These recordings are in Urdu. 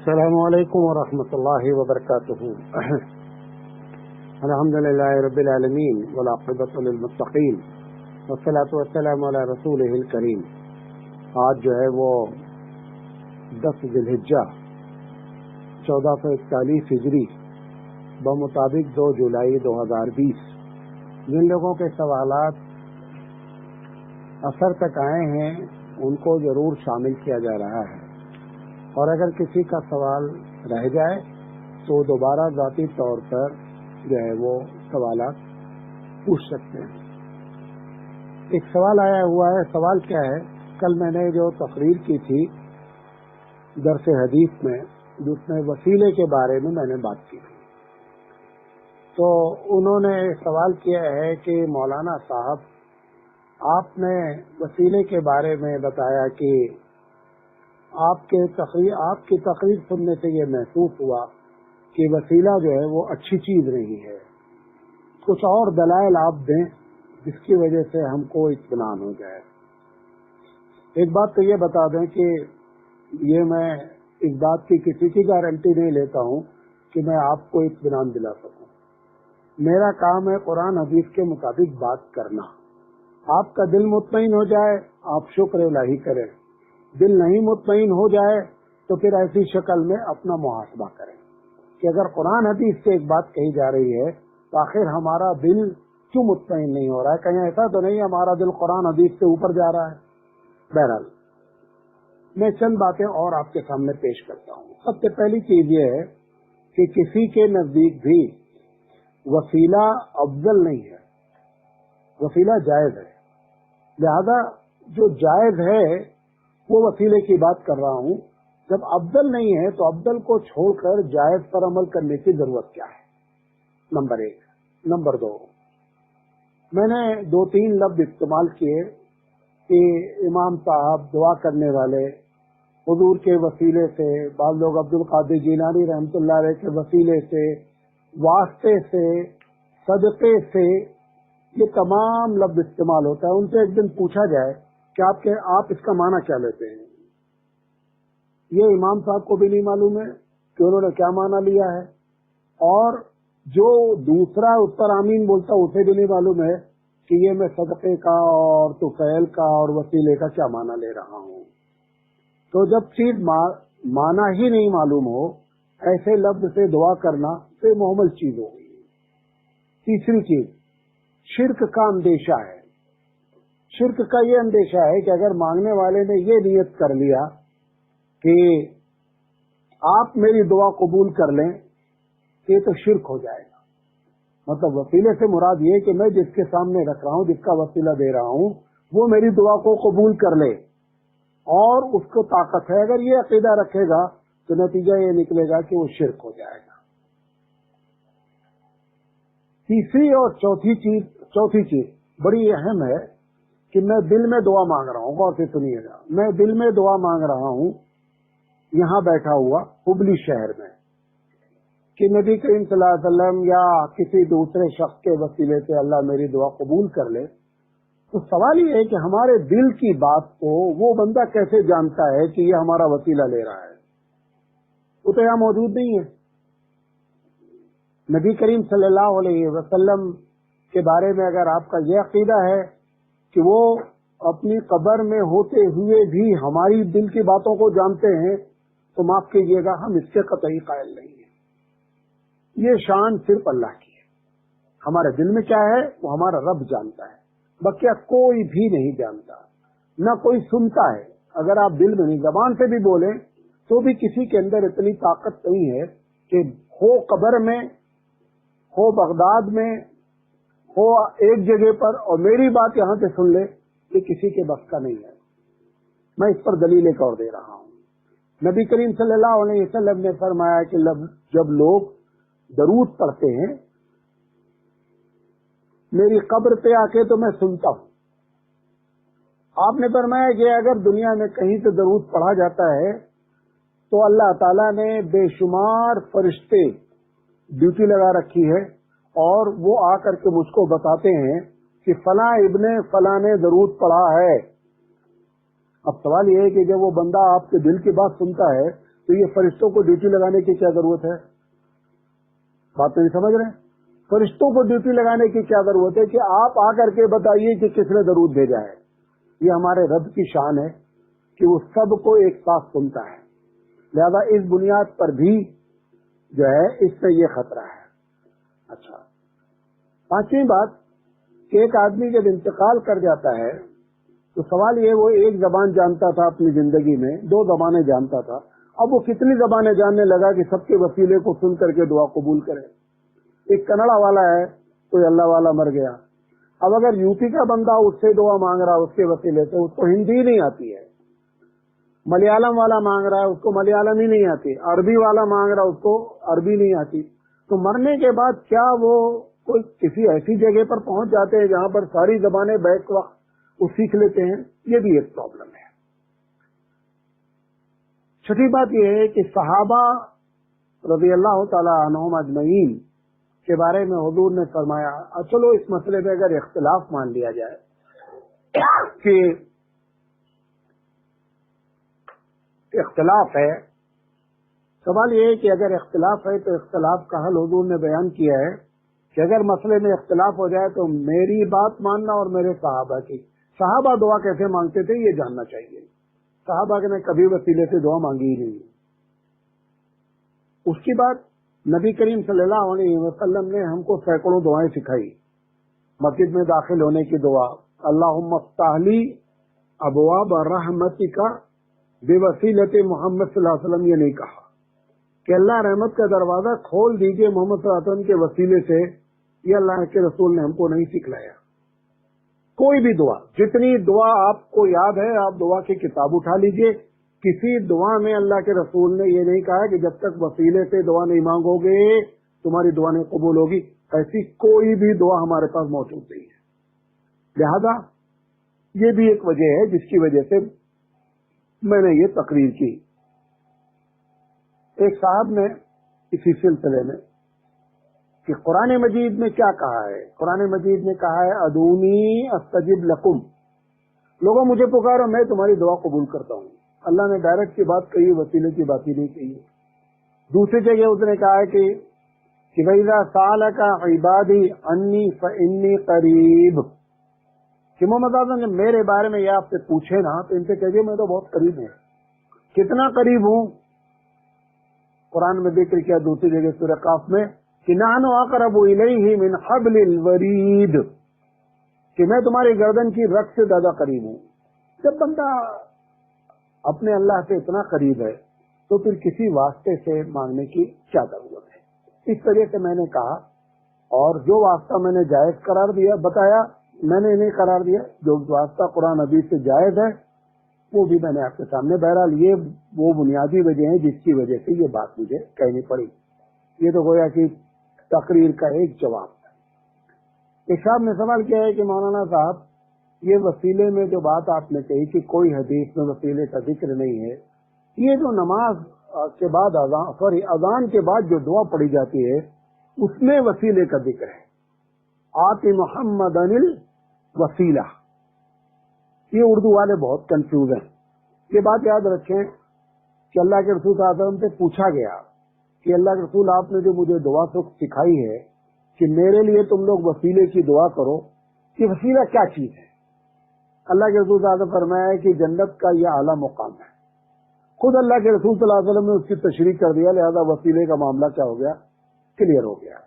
السلام علیکم ورحمۃ اللہ وبرکاتہ۔ الحمدللہ رب العالمین والعاقبۃ للمتقین والصلاۃ والسلام علی رسولہ الکریم۔ آج جو ہے وہ 10 ذی الحجہ 1441 ہجری بمطابق 2 جولائی 2020۔ جن لوگوں کے سوالات اثر تک آئے ہیں ان کو ضرور شامل کیا جا رہا ہے، اور اگر کسی کا سوال رہ جائے تو دوبارہ ذاتی طور پر جو ہے وہ سوالات پوچھ سکتے ہیں۔ ایک سوال آیا ہوا ہے۔ سوال کیا ہے؟ کل میں نے جو تقریر کی تھی درس حدیث میں، جس میں وسیلے کے بارے میں نے بات کی تھی، تو انہوں نے سوال کیا ہے کہ مولانا صاحب، آپ نے وسیلے کے بارے میں بتایا کہ آپ کی تقریر سننے سے یہ محسوس ہوا کہ وسیلہ جو ہے وہ اچھی چیز نہیں ہے، کچھ اور دلائل آپ دیں جس کی وجہ سے ہم کو اطمینان ہو جائے۔ ایک بات تو یہ بتا دیں کہ یہ میں اس بات کی کسی کی گارنٹی نہیں لیتا ہوں کہ میں آپ کو اطمینان دلا سکوں۔ میرا کام ہے قرآن حدیث کے مطابق بات کرنا۔ آپ کا دل مطمئن ہو جائے آپ شکر الہی کریں، دل نہیں مطمئن ہو جائے تو پھر ایسی شکل میں اپنا محاسبہ کریں کہ اگر قرآن حدیث سے ایک بات کہی جا رہی ہے تو آخر ہمارا دل کیوں مطمئن نہیں ہو رہا ہے؟ کہیں ایسا تو نہیں ہمارا دل قرآن حدیث سے اوپر جا رہا ہے؟ بہرحال میں چند باتیں اور آپ کے سامنے پیش کرتا ہوں۔ سب سے پہلی چیز یہ ہے کہ کسی کے نزدیک بھی وسیلہ افضل نہیں ہے، وسیلہ جائز ہے۔ لہذا جو جائز ہے وہ وسیلے کی بات کر رہا ہوں۔ جب افضل نہیں ہے تو افضل کو چھوڑ کر جائز پر عمل کرنے کی ضرورت کیا ہے؟ نمبر 1۔ نمبر 2، میں نے 2-3 لفظ استعمال کیے کہ امام صاحب، دعا کرنے والے، حضور کے وسیلے سے، بعض لوگ عبد القادر جیلانی رحمۃ اللہ علیہ کے وسیلے سے، واسطے سے، صدقے سے، یہ تمام لفظ استعمال ہوتا ہے۔ ان سے ایک دن پوچھا جائے کہ آپ اس کا معنی کیا لیتے ہیں؟ یہ امام صاحب کو بھی نہیں معلوم ہے کہ انہوں نے کیا معنی لیا ہے، اور جو دوسرا اس پر آمین بولتا اسے بھی نہیں معلوم ہے کہ یہ میں صدقے کا اور طفیل کا اور وسیلے کا کیا معنی لے رہا ہوں۔ تو جب چیز معنی ہی نہیں معلوم ہو، ایسے لفظ سے دعا کرنا تو محمل چیز ہو گئی۔ تیسری چیز، شرک کا اندیشہ ہے۔ شرک کا یہ اندیشہ ہے کہ اگر مانگنے والے نے یہ نیت کر لیا کہ آپ میری دعا قبول کر لیں یہ تو شرک ہو جائے گا۔ مطلب وسیلے سے مراد یہ کہ میں جس کے سامنے رکھ رہا ہوں، جس کا وسیلہ دے رہا ہوں، وہ میری دعا کو قبول کر لے اور اس کو طاقت ہے۔ اگر یہ عقیدہ رکھے گا تو نتیجہ یہ نکلے گا کہ وہ شرک ہو جائے گا۔ تیسری اور چوتھی چیز بڑی اہم ہے کہ میں دل میں دعا مانگ رہا ہوں۔ غور سے سنیے گا، میں دل میں دعا مانگ رہا ہوں یہاں بیٹھا ہوا ہبلی شہر میں کہ نبی کریم صلی اللہ علیہ وسلم یا کسی دوسرے شخص کے وسیلے سے اللہ میری دعا قبول کر لے، تو سوال یہ ہے کہ ہمارے دل کی بات کو وہ بندہ کیسے جانتا ہے کہ یہ ہمارا وسیلہ لے رہا ہے؟ وہ تو یہاں موجود نہیں ہے۔ نبی کریم صلی اللہ علیہ وسلم کے بارے میں اگر آپ کا یہ عقیدہ ہے کہ وہ اپنی قبر میں ہوتے ہوئے بھی ہماری دل کی باتوں کو جانتے ہیں، تو معاف کیجیے گا، ہم اس کے قطعی قائل نہیں ہیں۔ یہ شان صرف اللہ کی ہے۔ ہمارے دل میں کیا ہے وہ ہمارا رب جانتا ہے، بقیہ کوئی بھی نہیں جانتا، نہ کوئی سنتا ہے۔ اگر آپ دل میں نہیں، زبان سے بھی بولیں تو بھی کسی کے اندر اتنی طاقت نہیں ہے کہ ہو قبر میں، ہو بغداد میں، ہو ایک جگہ پر اور میری بات یہاں سے سن لے، یہ کسی کے بس کا نہیں ہے۔ میں اس پر دلیل ایک اور دے رہا ہوں۔ نبی کریم صلی اللہ علیہ وسلم نے فرمایا کہ جب لوگ درود پڑھتے ہیں میری قبر پہ آ کے تو میں سنتا ہوں۔ آپ نے فرمایا کہ اگر دنیا میں کہیں سے درود پڑھا جاتا ہے تو اللہ تعالیٰ نے بے شمار فرشتے ڈیوٹی لگا رکھی ہے اور وہ آ کر کے مجھ کو بتاتے ہیں کہ فلاں ابن فلاں نے درود پڑھا ہے۔ اب سوال یہ ہے کہ جب وہ بندہ آپ کے دل کی بات سنتا ہے تو یہ فرشتوں کو ڈیوٹی لگانے کی کیا ضرورت ہے؟ بات نہیں سمجھ رہے ہیں؟ فرشتوں کو ڈیوٹی لگانے کی کیا ضرورت ہے کہ آپ آ کر کے بتائیے کہ کس نے درود بھیجا ہے؟ یہ ہمارے رب کی شان ہے کہ وہ سب کو ایک ساتھ سنتا ہے. لہذا اس بنیاد پر بھی جو ہے اس سے یہ خطرہ ہے. اچھا، پانچویں بات کہ ایک آدمی جب انتقال کر جاتا ہے تو سوال یہ، وہ ایک زبان جانتا تھا اپنی زندگی میں، 2 زبانیں جانتا تھا، اب وہ کتنی زبانیں جاننے لگا کہ سب کے وسیلے کو سن کر کے دعا قبول کرے. ایک کنڑا والا ہے، کوئی اللہ والا مر گیا، اب اگر یو پی کا بندہ اس سے دعا مانگ رہا اس کے وسیلے سے، اس کو ہندی نہیں آتی ہے. ملیالم والا مانگ رہا ہے، اس کو ملیالم ہی نہیں آتی. عربی والا مانگ رہا ہے، اس کو عربی نہیں آتی. تو مرنے کے بعد کیا وہ کوئی کسی ایسی جگہ پر پہنچ جاتے ہیں جہاں پر ساری زبانیں بیک وقت وہ سیکھ لیتے ہیں؟ یہ بھی ایک پرابلم ہے. چھٹی بات یہ ہے کہ صحابہ رضی اللہ تعالی عنہم اجمعین کے بارے میں حضور نے فرمایا، چلو اس مسئلے میں اگر اختلاف مان لیا جائے کہ اختلاف ہے، سوال یہ ہے کہ اگر اختلاف ہے تو اختلاف کا حل حضور نے بیان کیا ہے کہ اگر مسئلے میں اختلاف ہو جائے تو میری بات ماننا اور میرے صحابہ کی. صحابہ دعا کیسے مانگتے تھے یہ جاننا چاہیے. صحابہ نے کبھی وسیلے سے دعا مانگی ہی نہیں. اس کی بعد نبی کریم صلی اللہ علیہ وسلم نے ہم کو سینکڑوں دعائیں سکھائی. مسجد میں داخل ہونے کی دعا، اللہم افتح لی ابواب رحمتک بوسیلۃ محمد صلی اللہ علیہ وسلم، یہ نہیں کہا کہ اللہ رحمت کا دروازہ کھول دیجئے محمد صلی اللہ علیہ وسلم کے وسیلے سے. یہ اللہ کے رسول نے ہم کو نہیں سکھلایا. کوئی بھی دعا، جتنی دعا آپ کو یاد ہے آپ دعا کی کتاب اٹھا لیجئے، کسی دعا میں اللہ کے رسول نے یہ نہیں کہا کہ جب تک وسیلے سے دعا نہیں مانگو گے تمہاری دعا نہیں قبول ہوگی. ایسی کوئی بھی دعا ہمارے پاس موجود نہیں ہے. لہذا یہ بھی ایک وجہ ہے جس کی وجہ سے میں نے یہ تقریر کی. ایک صاحب نے اسی سلسلے میں کہ قرآن مجید میں کیا کہا ہے. قرآن مجید نے کہا ہے ادعونی استجب لکم، لوگوں مجھے پکارو میں تمہاری دعا قبول کرتا ہوں. اللہ نے ڈائریکٹ کی بات کہی، وسیلے کی بات ہی نہیں کہی. دوسری جگہ اس نے کہا ہے کہ وَإِذَا سَأَلَكَ عِبَادِي عَنِّي فَإِنِّي قَرِيبٌ، کہ محمد اعظم نے میرے بارے میں یہ آپ سے پوچھے نا تو ان سے کہیے میں تو بہت قریب ہوں. کتنا قریب ہوں؟ قرآن میں ذکر کیا دوسری جگہ سورہ قاف میں کہ نحن اقرب الیہ من حبل الورید، کہ میں تمہاری گردن کی رگ سے زیادہ قریب ہوں. جب بندہ اپنے اللہ سے اتنا قریب ہے تو پھر کسی واسطے سے مانگنے کی کیا ضرورت ہے؟ اس طرح سے میں نے کہا، اور جو واسطہ میں نے جائز قرار دیا بتایا، میں نے نہیں قرار دیا. جو واسطہ قرآن حدیث سے جائز ہے وہ بھی میں نے آپ کے سامنے. بہرحال یہ وہ بنیادی وجہ ہیں جس کی وجہ سے یہ بات مجھے کہنی پڑی. یہ تو گویا کہ تقریر کا ایک جواب ہے. ایک صاحب نے سوال کیا ہے کہ مولانا صاحب یہ وسیلے میں جو بات آپ نے کہی کہ کوئی حدیث میں وسیلے کا ذکر نہیں ہے، یہ جو نماز کے بعد اذان کے بعد جو دعا پڑھی جاتی ہے اس میں وسیلے کا ذکر ہے. آتی محمد انل وسیلہ، یہ اردو والے بہت کنفیوز ہیں. یہ بات یاد رکھیں کہ اللہ کے رسول صلی اللہ علیہ وسلم سے پوچھا گیا کہ اللہ کے رسول آپ نے جو مجھے دعا سکھائی ہے کہ میرے لیے تم لوگ وسیلے کی دعا کرو، کہ وسیلہ کیا چیز ہے؟ اللہ کے رسول صلی اللہ علیہ وسلم فرمایا ہے کہ جنت کا یہ اعلیٰ مقام ہے. خود اللہ کے رسول صلی اللہ علیہ وسلم نے اس کی تشریح کر دیا، لہذا وسیلے کا معاملہ کیا ہو گیا؟ کلیئر ہو گیا.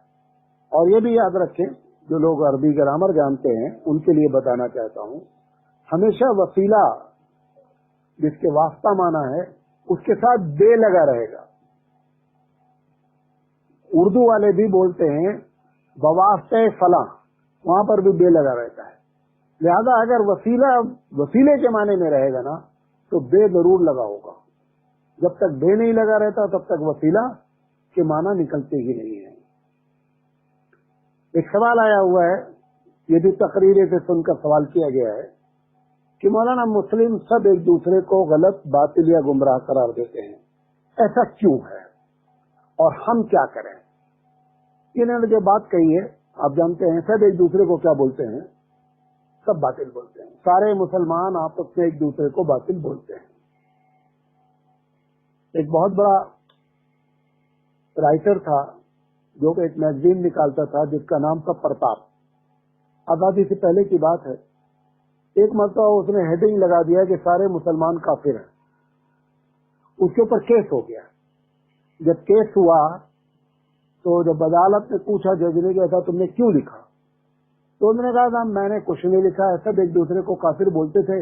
اور یہ بھی یاد رکھیں جو لوگ عربی گرامر جانتے ہیں ان کے لیے بتانا چاہتا ہوں، ہمیشہ وسیلہ جس کے واسطہ مانا ہے اس کے ساتھ بے لگا رہے گا. اردو والے بھی بولتے ہیں بواسطے فلاں، وہاں پر بھی بے لگا رہتا ہے. لہذا اگر وسیلے کے معنی میں رہے گا نا تو بے ضرور لگا ہوگا. جب تک بے نہیں لگا رہتا تب تک وسیلہ کے معنی نکلتے ہی نہیں ہے. ایک سوال آیا ہوا ہے، یہ بھی تقریر سے سن کر سوال کیا گیا ہے کہ مولانا مسلم سب ایک دوسرے کو غلط، باطل یا گمراہ قرار دیتے ہیں، ایسا کیوں ہے اور ہم کیا کریں؟ انہوں نے جو بات کہی ہے آپ جانتے ہیں، سب ایک دوسرے کو کیا بولتے ہیں؟ سب باطل بولتے ہیں. سارے مسلمان آپس میں ایک دوسرے کو باطل بولتے ہیں. ایک بہت بڑا رائٹر تھا جو ایک میگزین نکالتا تھا جس کا نام تھا پرتاپ. آزادی سے پہلے کی بات ہے. ایک مرتبہ اس نے ہیڈنگ لگا دیا کہ سارے مسلمان کافر ہیں. اس کے اوپر کیس ہو گیا. جب کیس ہوا تو جب عدالت نے پوچھا جج نے کہ ایسا تم نے کیوں لکھا، تو انہوں نے کہا تھا میں نے کچھ نہیں لکھا، سب ایک دوسرے کو کافر بولتے تھے،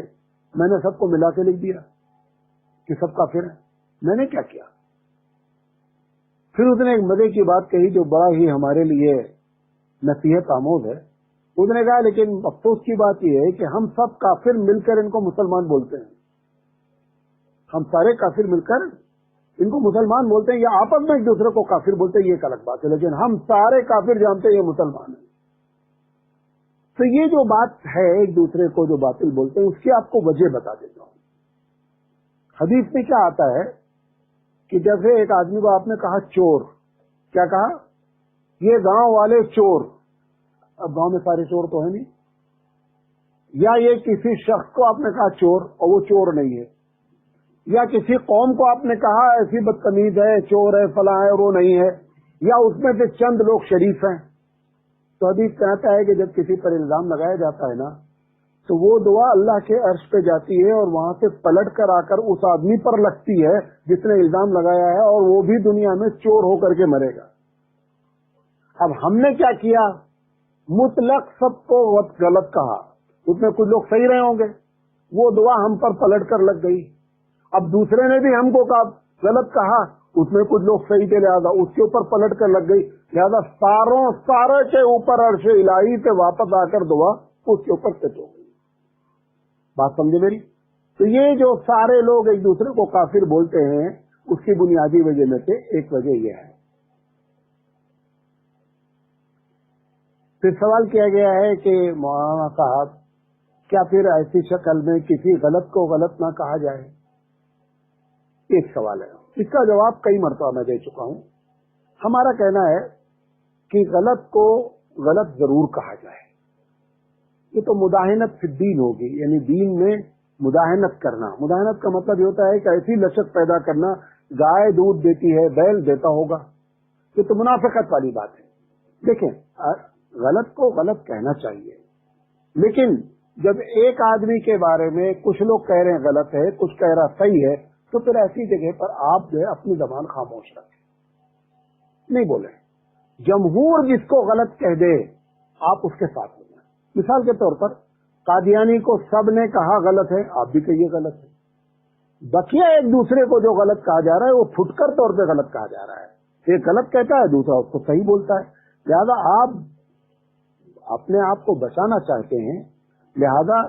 میں نے سب کو ملا کے لکھ دیا کہ سب کافر ہیں. میں نے کیا کیا؟ پھر اس نے ایک مزے کی بات کہی جو بڑا ہی ہمارے لیے نصیحت آموز ہے. اس نے کہا لیکن افسوس کی بات یہ ہے کہ ہم سب کافر مل کر ان کو مسلمان بولتے ہیں. ہم سارے کافر مل کر ان کو مسلمان بولتے ہیں، یا آپس میں ایک دوسرے کو کافر بولتے ہیں، یہ ایک الگ بات ہے، لیکن ہم سارے کافر جانتے ہیں یہ مسلمان ہیں. تو یہ جو بات ہے ایک دوسرے کو جو باطل بولتے ہیں، اس کی آپ کو وجہ بتا دیتا ہوں. حدیث میں کیا آتا ہے کہ جیسے ایک آدمی کو آپ نے کہا چور، کیا کہا؟ یہ گاؤں والے چور. اب گاؤں میں سارے چور تو ہیں نہیں. یا یہ کسی شخص کو آپ نے کہا چور اور وہ چور نہیں ہے، یا کسی قوم کو آپ نے کہا ایسی بدتمیز ہے، چور ہے، فلاں ہے، اور وہ نہیں ہے، یا اس میں سے چند لوگ شریف ہیں. تو حدیث کہتا ہے کہ جب کسی پر الزام لگایا جاتا ہے نا تو وہ دعا اللہ کے عرش پہ جاتی ہے اور وہاں سے پلٹ کر آ کر اس آدمی پر لگتی ہے جس نے الزام لگایا ہے، اور وہ بھی دنیا میں چور ہو کر کے مرے گا. اب ہم نے کیا کیا؟ مطلق سب کو غلط کہا. اس میں کچھ لوگ صحیح رہے ہوں گے، وہ دعا ہم پر پلٹ کر لگ گئی. اب دوسرے نے بھی ہم کو غلط کہا، اس میں کچھ لوگ صحیح تھے، لہٰذا اس کے اوپر پلٹ کر لگ گئی. لہٰذا سارے کے اوپر عرش الہی سے واپس آ کر دعا اس کے اوپر سیٹ ہو گئی. بات سمجھے میری؟ تو یہ جو سارے لوگ ایک دوسرے کو کافر بولتے ہیں اس کی بنیادی وجہ میں سے ایک وجہ یہ ہے. پھر سوال کیا گیا ہے کہ مولانا صاحب کیا پھر ایسی شکل میں کسی غلط کو غلط نہ کہا جائے؟ ایک سوال ہے، اس کا جواب کئی مرتبہ میں دے چکا ہوں. ہمارا کہنا ہے کہ غلط کو غلط ضرور کہا جائے. یہ تو مداہنت فی الدین ہوگی، یعنی دین میں مداہنت کرنا. مداہنت کا مطلب یہ ہوتا ہے کہ ایسی لچک پیدا کرنا، گائے دودھ دیتی ہے بیل دیتا ہوگا. یہ تو منافقت والی بات ہے. دیکھیں، غلط کو غلط کہنا چاہیے، لیکن جب ایک آدمی کے بارے میں کچھ لوگ کہہ رہے ہیں غلط ہے، کچھ کہہ رہا صحیح ہے، تو پھر ایسی جگہ پر آپ جو ہے اپنی زبان خاموش رکھیں، نہیں بولیں. جمہور جس کو غلط کہہ دے آپ اس کے ساتھ ہو جائیں. مثال کے طور پر قادیانی کو سب نے کہا غلط ہے، آپ بھی کہیے غلط ہے. بقیہ ایک دوسرے کو جو غلط کہا جا رہا ہے وہ پھٹکر طور پہ غلط کہا جا رہا ہے. ایک غلط کہتا ہے، دوسرا اس کو صحیح بولتا ہے. لہذا آپ اپنے آپ کو بچانا چاہتے ہیں، لہذا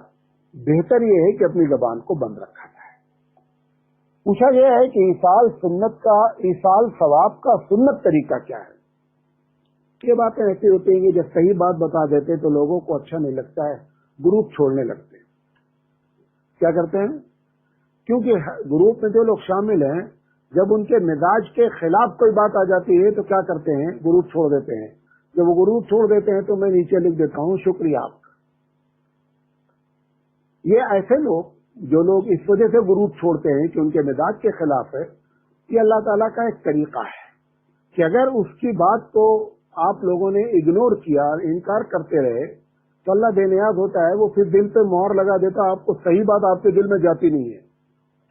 بہتر یہ ہے کہ اپنی زبان کو بند رکھا جائے. پوچھا گیا ہے کہ ایصال ثواب کا سنت طریقہ کیا ہے؟ یہ باتیں ایسی ہوتی ہیں کہ جب صحیح بات بتا دیتے تو لوگوں کو اچھا نہیں لگتا ہے، گروپ چھوڑنے لگتے ہیں. کیا کرتے ہیں؟ کیونکہ گروپ میں جو لوگ شامل ہیں جب ان کے مزاج کے خلاف کوئی بات آ جاتی ہے تو کیا کرتے ہیں؟ گروپ چھوڑ دیتے ہیں. جب وہ گروپ چھوڑ دیتے ہیں تو میں نیچے لکھ دیتا ہوں شکریہ آپ کا. یہ ایسے لوگ جو لوگ اس وجہ سے گروپ چھوڑتے ہیں کہ ان کے مزاج کے خلاف ہے، یہ اللہ تعالیٰ کا ایک طریقہ ہے کہ اگر اس کی بات کو آپ لوگوں نے اگنور کیا، انکار کرتے رہے، تو اللہ بے نیاز ہوتا ہے، وہ پھر دل پہ مہر لگا دیتا. آپ کو صحیح بات آپ کے دل میں جاتی نہیں ہے،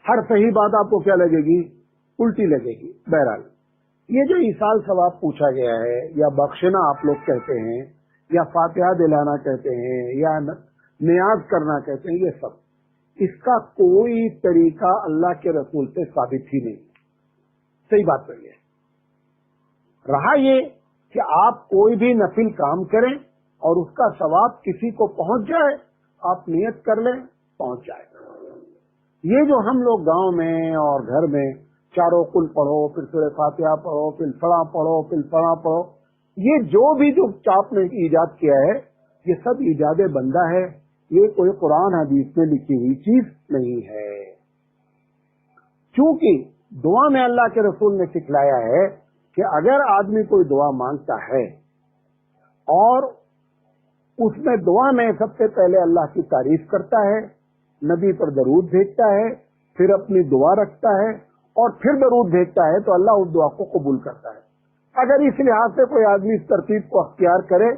ہر صحیح بات آپ کو کیا لگے گی؟ الٹی لگے گی. بہرحال یہ جو ایصال ثواب پوچھا گیا ہے، یا بخشنا آپ لوگ کہتے ہیں، یا فاتحہ دلانا کہتے ہیں، یا نیاز کرنا کہتے ہیں، یہ سب اس کا کوئی طریقہ اللہ کے رسول سے ثابت ہی نہیں. صحیح بات ہے. رہا یہ کہ آپ کوئی بھی نفل کام کریں اور اس کا ثواب کسی کو پہنچ جائے، آپ نیت کر لیں، پہنچ جائے. یہ جو ہم لوگ گاؤں میں اور گھر میں چاروں کل پڑھو، پھر سورہ فاتحہ پڑھو، پھر فلاں پڑھو، پھر فلاں پڑھو، یہ جو بھی جو آپ نے ایجاد کیا ہے یہ سب ایجاد بندہ ہے. یہ کوئی قرآن حدیث میں لکھی ہوئی چیز نہیں ہے. چونکہ دعا میں اللہ کے رسول نے سکھلایا ہے کہ اگر آدمی کوئی دعا مانگتا ہے اور اس میں دعا میں سب سے پہلے اللہ کی تعریف کرتا ہے، نبی پر درود بھیجتا ہے، پھر اپنی دعا رکھتا ہے، اور پھر درود بھیجتا ہے تو اللہ اس دعا کو قبول کرتا ہے. اگر اس لحاظ سے کوئی آدمی اس ترتیب کو اختیار کرے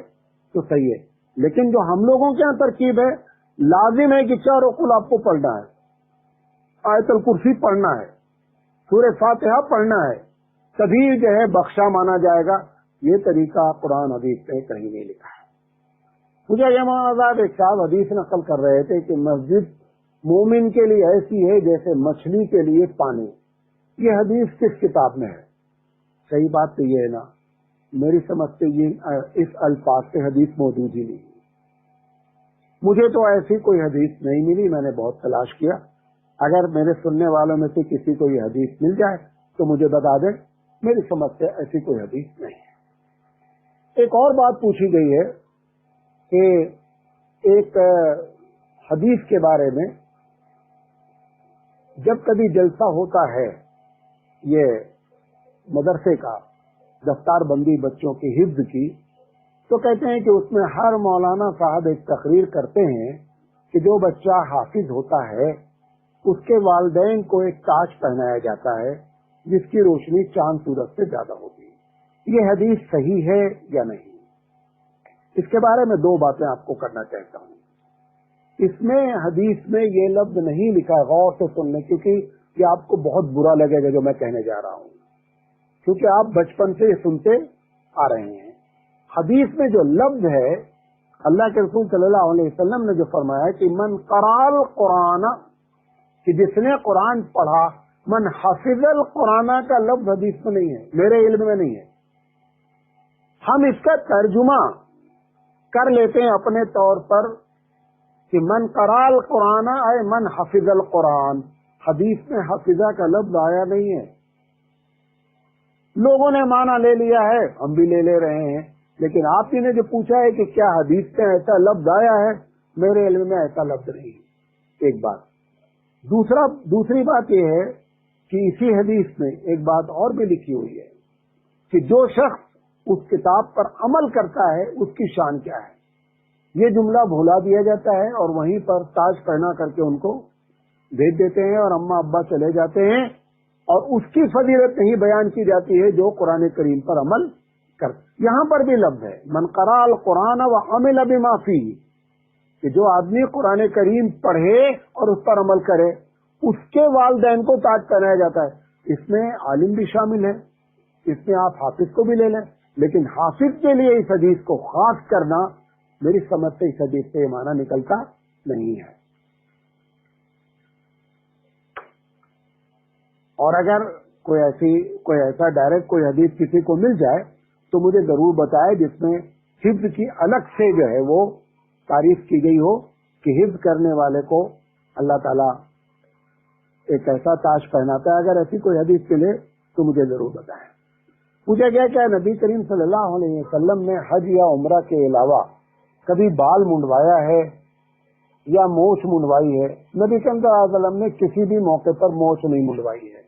تو صحیح ہے. لیکن جو ہم لوگوں کے یہاں ترکیب ہے، لازم ہے کہ چاروں قل آپ کو پڑھنا ہے، آیت الکرسی پڑھنا ہے، سورہ فاتحہ پڑھنا ہے، تبھی جو ہے بخشا مانا جائے گا. یہ طریقہ قرآن حدیث میں کہیں نہیں لکھا ہے. مجھے یہ آزاد ایک صاحب حدیث نقل کر رہے تھے کہ مسجد مومن کے لیے ایسی ہے جیسے مچھلی کے لیے پانی. یہ حدیث کس کتاب میں ہے؟ صحیح بات تو یہ ہے نا، میری سمجھ سے یہ اس الفاظ سے حدیث موجود ہی نہیں. مجھے تو ایسی کوئی حدیث نہیں ملی، میں نے بہت تلاش کیا. اگر میرے سننے والوں میں سے کسی کو یہ حدیث مل جائے تو مجھے بتا دیں. میری سمجھ سے ایسی کوئی حدیث نہیں ہے. ایک اور بات پوچھی گئی ہے کہ ایک حدیث کے بارے میں، جب کبھی جلسہ ہوتا ہے یہ مدرسے کا دفتار بندی بچوں کی حفظ کی، تو کہتے ہیں کہ اس میں ہر مولانا صاحب ایک تقریر کرتے ہیں کہ جو بچہ حافظ ہوتا ہے اس کے والدین کو ایک تاج پہنایا جاتا ہے جس کی روشنی چاند سورج سے زیادہ ہوتی ہے. یہ حدیث صحیح ہے یا نہیں؟ اس کے بارے میں دو باتیں آپ کو کرنا چاہتا ہوں. اس میں حدیث میں یہ لفظ نہیں لکھا ہے، غور سے سن لیں کیونکہ یہ آپ کو بہت برا لگے گا جو میں کہنے جا رہا ہوں، کیونکہ آپ بچپن سے یہ سنتے آ رہے ہیں. حدیث میں جو لفظ ہے، اللہ کے رسول صلی اللہ علیہ وسلم نے جو فرمایا کہ من قرأ القرآن، کہ جس نے قرآن پڑھا، من حفظ القرآن کا لفظ حدیث میں نہیں ہے، میرے علم میں نہیں ہے. ہم اس کا ترجمہ کر لیتے ہیں اپنے طور پر کہ من قرأ القرآن اے من حفظ القرآن. حدیث میں حفظہ کا لفظ آیا نہیں ہے. لوگوں نے معنی لے لیا ہے، ہم بھی لے رہے ہیں. لیکن آپ ہی نے جو پوچھا ہے کہ کیا حدیث میں ایسا لفظ آیا ہے، میرے علم میں ایسا لفظ نہیں ہے. ایک بات. دوسری بات یہ ہے کہ اسی حدیث میں ایک بات اور بھی لکھی ہوئی ہے کہ جو شخص اس کتاب پر عمل کرتا ہے اس کی شان کیا ہے. یہ جملہ بھولا دیا جاتا ہے اور وہیں پر تاج پہنا کر کے ان کو بھیج دیتے ہیں اور اماں ابا چلے جاتے ہیں، اور اس کی فضیلت نہیں بیان کی جاتی ہے جو قرآن کریم پر عمل کر. یہاں پر بھی لفظ ہے من قرأ القرآن وعمل بما فیہ، کہ جو آدمی قرآن کریم پڑھے اور اس پر عمل کرے اس کے والدین کو تاج پہنایا جاتا ہے. اس میں عالم بھی شامل ہے، اس میں آپ حافظ کو بھی لے لیں، لیکن حافظ کے لیے اس حدیث کو خاص کرنا میری سمجھ سے اس حدیث سے یہ معنی نکلتا نہیں ہے. اور اگر کوئی ایسا ڈائریکٹ کوئی حدیث کسی کو مل جائے تو مجھے ضرور بتائے جس میں حفظ کی الگ سے جو ہے وہ تعریف کی گئی ہو کہ حفظ کرنے والے کو اللہ تعالیٰ ایک ایسا تاج پہناتا ہے. اگر ایسی کوئی حدیث ملے تو مجھے ضرور بتائیں. پوچھا گیا کہ نبی کریم صلی اللہ علیہ وسلم نے حج یا عمرہ کے علاوہ کبھی بال منڈوایا ہے یا موچھ منڈوائی ہے؟ نبی کریم صلی اللہ علیہ وسلم نے کسی بھی موقع پر موچھ نہیں منڈوائی ہے،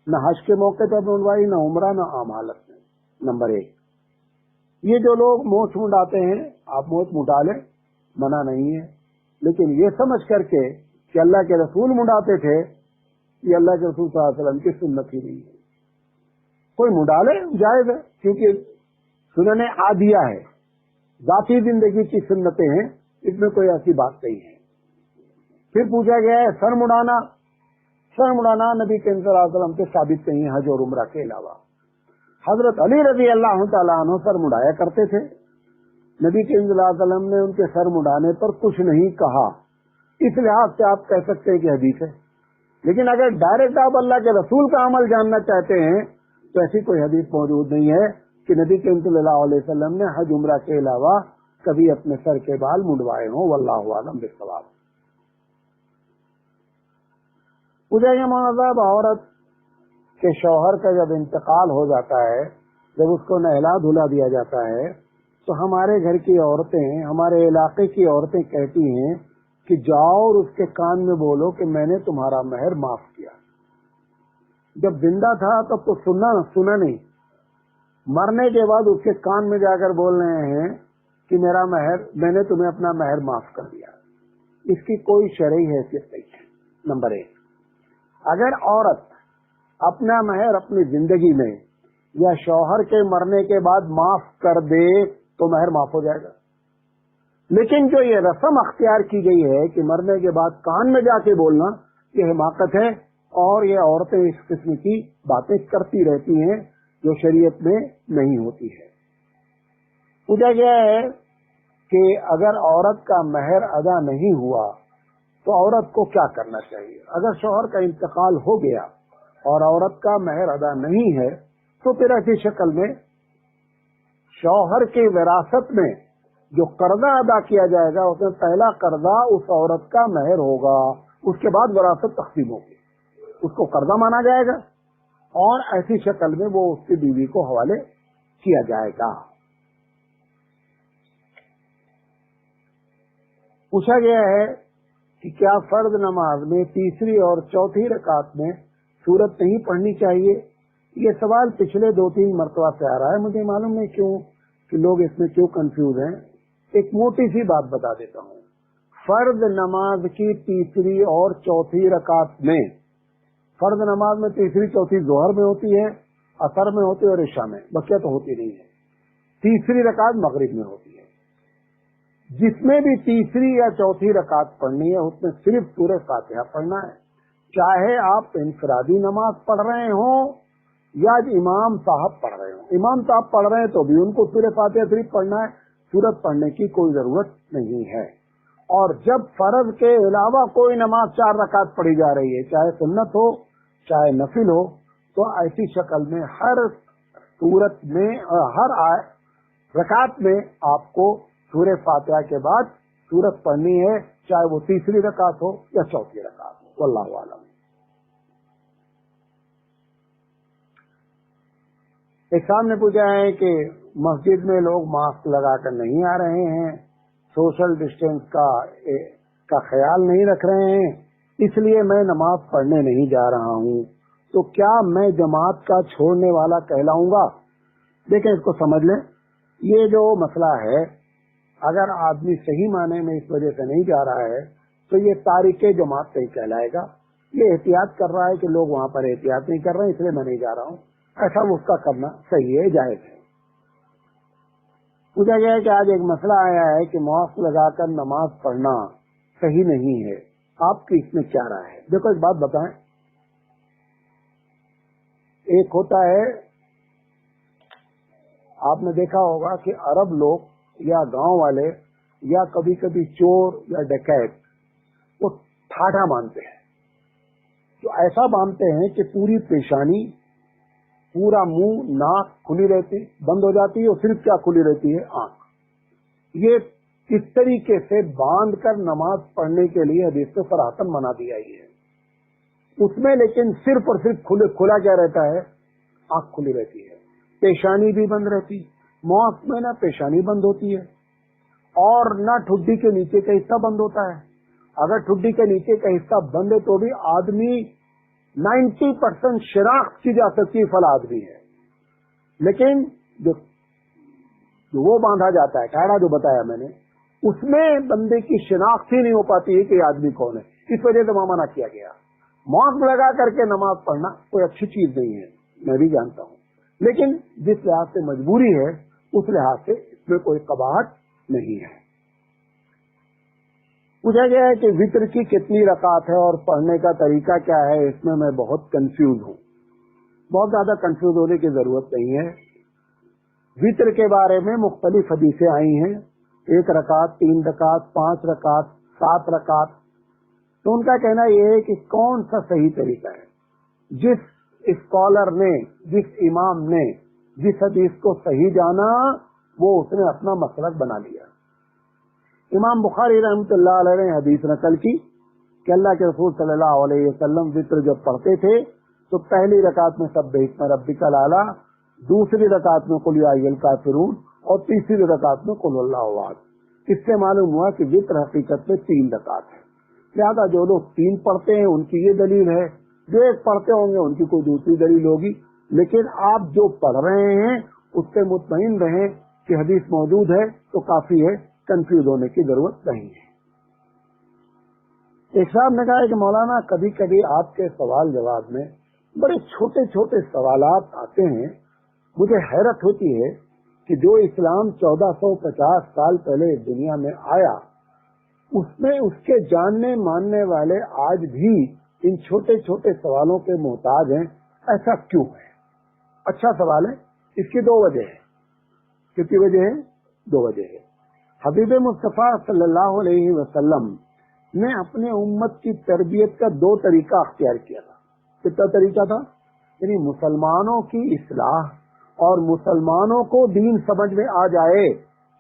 نہ حج کے موقع پر منڈوائی، نہ عمرہ، نہ عام حالت میں. نمبر 1، یہ جو لوگ موچھ منڈاتے ہیں آپ موچھ منڈا لیں، منع نہیں ہے، لیکن یہ سمجھ کر کے کہ اللہ کے رسول منڈاتے تھے، یہ اللہ کے رسول صلی اللہ علیہ وسلم کی سنت ہی نہیں ہے. کوئی منڈا لے جائز ہے، کیونکہ سنن عادیہ ہے، ذاتی زندگی کی سنتیں ہیں، اس میں کوئی ایسی بات نہیں ہے. پھر پوچھا گیا ہے سر مڈانا نبی کریم صلی اللہ علیہ وسلم سے ثابت نہیں ہے حج اور عمرہ کے علاوہ. حضرت علی رضی اللہ تعالیٰ عنہ سر مڈایا کرتے تھے، نبی کریم صلی اللہ علیہ وسلم نے ان کے سر مڈانے پر کچھ نہیں کہا، اس لحاظ سے آپ کہہ سکتے ہیں کہ حدیث ہے. لیکن اگر ڈائریکٹ آپ اللہ کے رسول کا عمل جاننا چاہتے ہیں تو ایسی کوئی حدیث موجود نہیں ہے کہ نبی کریم صلی اللہ علیہ وسلم نے حج عمرہ کے علاوہ کبھی اپنے سر کے بال منڈوائے ہوں. واللہ اعلم بالصواب. مجھے یہ مذہب عورت کے شوہر کا جب انتقال ہو جاتا ہے، جب اس کو نہلا دھلا دیا جاتا ہے، تو ہمارے گھر کی عورتیں، ہمارے علاقے کی عورتیں کہتی ہیں کہ جاؤ اور اس کے کان میں بولو کہ میں نے تمہارا مہر معاف کیا. جب زندہ تھا تب تو سنا نہیں، مرنے کے بعد اس کے کان میں جا کر بول رہے ہیں کہ میں نے تمہیں اپنا مہر معاف کر دیا. اس کی کوئی شرعی حیثیت نہیں ہے. نمبر 1، اگر عورت اپنا مہر اپنی زندگی میں یا شوہر کے مرنے کے بعد معاف کر دے تو مہر معاف ہو جائے گا. لیکن جو یہ رسم اختیار کی گئی ہے کہ مرنے کے بعد کان میں جا کے بولنا، یہ حماقت ہے، اور یہ عورتیں اس قسم کی باتیں کرتی رہتی ہیں جو شریعت میں نہیں ہوتی ہے. پوچھا گیا ہے کہ اگر عورت کا مہر ادا نہیں ہوا تو عورت کو کیا کرنا چاہیے. اگر شوہر کا انتقال ہو گیا اور عورت کا مہر ادا نہیں ہے تو پھر ایسی شکل میں شوہر کی وراثت میں جو قرضہ ادا کیا جائے گا اس میں پہلا قرضہ اس عورت کا مہر ہوگا، اس کے بعد وراثت تقسیم ہوگی، اس کو قرضہ مانا جائے گا اور ایسی شکل میں وہ اس کی بیوی کو حوالے کیا جائے گا. پوچھا گیا ہے کہ کیا فرض نماز میں تیسری اور چوتھی رکعت میں سورت نہیں پڑھنی چاہیے. یہ سوال پچھلے 2-3 مرتبہ سے آ رہا ہے، مجھے معلوم نہیں کیوں کہ لوگ اس میں کیوں کنفیوز ہیں. ایک موٹی سی بات بتا دیتا ہوں. فرض نماز کی تیسری اور چوتھی رکعت میں، فرض نماز میں تیسری چوتھی ظہر میں ہوتی ہے، عصر میں ہوتی ہے اور عشاء میں، بقیہ تو ہوتی نہیں ہے. تیسری رکعت مغرب میں ہوتی ہے. جس میں بھی تیسری یا چوتھی رکعت پڑھنی ہے اس میں صرف سورہ فاتحہ پڑھنا ہے، چاہے آپ انفرادی نماز پڑھ رہے ہوں یا امام صاحب پڑھ رہے ہوں. امام صاحب پڑھ رہے ہیں تو بھی ان کو سورہ فاتحہ صرف پڑھنا ہے، سورت پڑھنے کی کوئی ضرورت نہیں ہے. اور جب فرض کے علاوہ کوئی نماز 4 رکعت پڑھی جا رہی ہے، چاہے سنت ہو چاہے نفل ہو، تو ایسی شکل میں ہر سورت میں ہر رکعت میں آپ کو سورہ فاتحہ کے بعد سورت پڑھنی ہے، چاہے وہ تیسری رکعت ہو یا چوتھی رکعت ہو. واللہ اعلم. ایک صاحب نے پوچھا ہے کہ مسجد میں لوگ ماسک لگا کر نہیں آ رہے ہیں، سوشل ڈسٹینس کا خیال نہیں رکھ رہے ہیں، اس لیے میں نماز پڑھنے نہیں جا رہا ہوں، تو کیا میں جماعت کا چھوڑنے والا کہلاؤں گا؟ دیکھیں، اس کو سمجھ لیں. یہ جو مسئلہ ہے، اگر آدمی صحیح معنی میں اس وجہ سے نہیں جا رہا ہے تو یہ تارک جماعت نہیں کہلائے گا. یہ احتیاط کر رہا ہے کہ لوگ وہاں پر احتیاط نہیں کر رہے ہیں اس لیے میں نہیں جا رہا ہوں. ایسا اس کا کرنا صحیح ہے، جائز ہے. پوچھا گیا ہے کہ آج ایک مسئلہ آیا ہے کہ ماسک لگا کر نماز پڑھنا صحیح نہیں ہے، آپ کی اس میں کیا رائے ہے؟ دیکھو ایک بات بتائیں، ایک ہوتا ہے، آپ نے دیکھا ہوگا کہ عرب لوگ یا گاؤں والے یا کبھی کبھی چور یا ڈکیت وہ ٹھاٹھا باندھتے ہیں، تو ایسا باندھتے ہیں کہ پوری پیشانی، پورا منہ، ناک کھلی رہتی، بند ہو جاتی ہے، اور صرف کیا کھلی رہتی ہے؟ آنکھ. یہ اس طریقے سے باندھ کر نماز پڑھنے کے لیے حدیث سے صراحتاً منع دیا ہی ہے. اس میں لیکن صرف اور صرف کھلا کیا رہتا ہے؟ آنکھ کھلی رہتی ہے، پیشانی بھی بند رہتی. ماسک میں نہ پیشانی بند ہوتی ہے اور نہ ٹھڈی کے نیچے کا حصہ بند ہوتا ہے. اگر ٹھڈی کے نیچے کا حصہ بند ہے تو بھی آدمی 90% شناخت کی جا سکتی فل آدمی ہے. لیکن جو وہ باندھا جاتا ہے ٹھاڑا جو بتایا میں نے، اس میں بندے کی شناخت ہی نہیں ہو پاتی ہے کہ یہ آدمی کون ہے. اس وجہ سے منع کیا گیا. ماسک لگا کر کے نماز پڑھنا کوئی اچھی چیز نہیں ہے، میں بھی جانتا ہوں، لیکن جس لحاظ سے مجبوری ہے اس لحاظ سے اس میں کوئی قباحت نہیں ہے. پوچھا گیا ہے کہ وتر کی کتنی رکعت ہے اور پڑھنے کا طریقہ کیا ہے؟ اس میں میں بہت کنفیوز ہوں. بہت زیادہ کنفیوز ہونے کی ضرورت نہیں ہے. وتر کے بارے میں مختلف حدیثیں آئی ہیں، 1 رکعت، 3 رکعت، 5 رکعت، 7 رکعت. تو ان کا کہنا یہ ہے کہ کون سا صحیح طریقہ ہے. جس اسکالر نے، جس امام نے جس حدیث کو صحیح جانا وہ اس نے اپنا مسلک بنا لیا. امام بخاری رحمۃ اللہ علیہ نے حدیث نقل کی کہ اللہ کے رسول صلی اللہ علیہ وسلم وتر جب پڑھتے تھے تو پہلی رکعت میں سبح اسم ربک الاعلی، دوسری رکعت میں قل یا ایھا الکافرون، اور تیسری رکعت میں قل اللہ احد. اس سے معلوم ہوا کہ وتر حقیقت میں 3 رکعت ہے. لہٰذا جو لوگ 3 پڑھتے ہیں ان کی یہ دلیل ہے، جو 1 پڑھتے ہوں گے ان کی کوئی دوسری دلیل ہوگی. لیکن آپ جو پڑھ رہے ہیں اس سے مطمئن رہیں کہ حدیث موجود ہے تو کافی ہے، کنفیوز ہونے کی ضرورت نہیں ہے. ایک صاحب نے کہا ہے کہ مولانا کبھی کبھی آپ کے سوال جواب میں بڑے چھوٹے چھوٹے سوالات آتے ہیں. مجھے حیرت ہوتی ہے کہ جو اسلام 1450 سال پہلے دنیا میں آیا اس میں اس کے جاننے ماننے والے آج بھی ان چھوٹے چھوٹے سوالوں کے محتاج ہیں. ایسا کیوں ہے؟ اچھا سوال ہے. اس کی 2 وجہ ہے. کتنی وجہ ہے؟ 2 وجہ ہے. حبیب مصطفیٰ صلی اللہ علیہ وسلم نے اپنے امت کی تربیت کا 2 طریقہ اختیار کیا تھا. کتنا طریقہ تھا؟ یعنی مسلمانوں کی اصلاح اور مسلمانوں کو دین سمجھ میں آ جائے،